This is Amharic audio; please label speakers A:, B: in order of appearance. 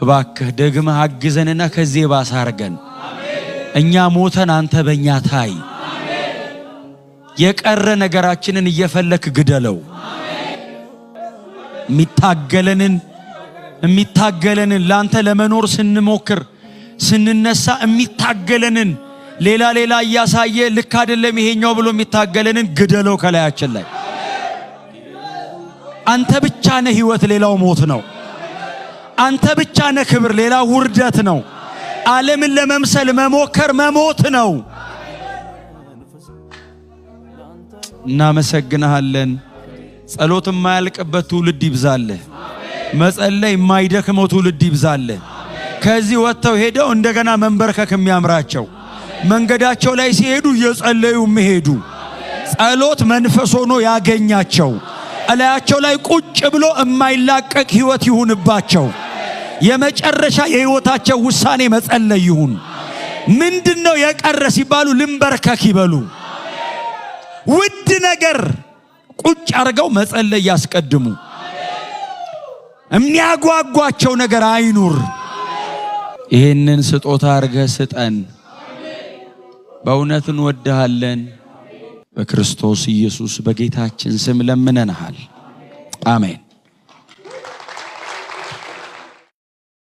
A: እባክህ ደግመህ አግዘንና ከዚህ ባሰ አርገን እኛ ሞተን አንተ በእኛ ታይ የቀረ ነገራችንን እየፈለክ ግደለው የሚታገለንን ላንተ ለመኖር ስንሞክር ስንነሳ የሚታገለንን ሌላ እያሳየ ልክ አይደለም ይሄኛው ብሎ የሚታገለንን ግደለው ከላያችን ላይ አንተ ብቻ ነህ ህይወት ሌላው ሞት ነው አንተ ብቻ ነህ ክብር ሌላው ውርደት ነው ዓለምን ለመምሰል መሞከር መሞት ነው እናመሰግንሃለን ጸሎት የማያልቅበት ትውልድ ይብዛልህ መጸለይ የማይደክመው ትውልድ ይብዛልህ ከዚህ ወጥተው ሄደው እንደገና መንበርከክ የሚያምራቸው መንገዳቸው ላይ ሲሄዱ እየጸለዩ የሚሄዱ ጸሎት መንፈስ ሆኖ ያገኛቸው እላያቸው ላይ ቁጭ ብሎ የማይላቀቅ ህይወት ይሁንባቸው የመጨረሻ የህይወታቸው ውሳኔ መጸለይ ይሁን ምንድነው የቀረ ሲባሉ ልንበርከክ ይበሉ ውድ ነገር ቁጭ አርገው መጸለይ ያስቀድሙ የሚያጓጓቸው ነገር አይኑር ይሄንን ስጦታ አርገህ ስጠን በእውነት እንወድሃለን በክርስቶስ ኢየሱስ በጌታችን ስም ለምነንሃል አሜን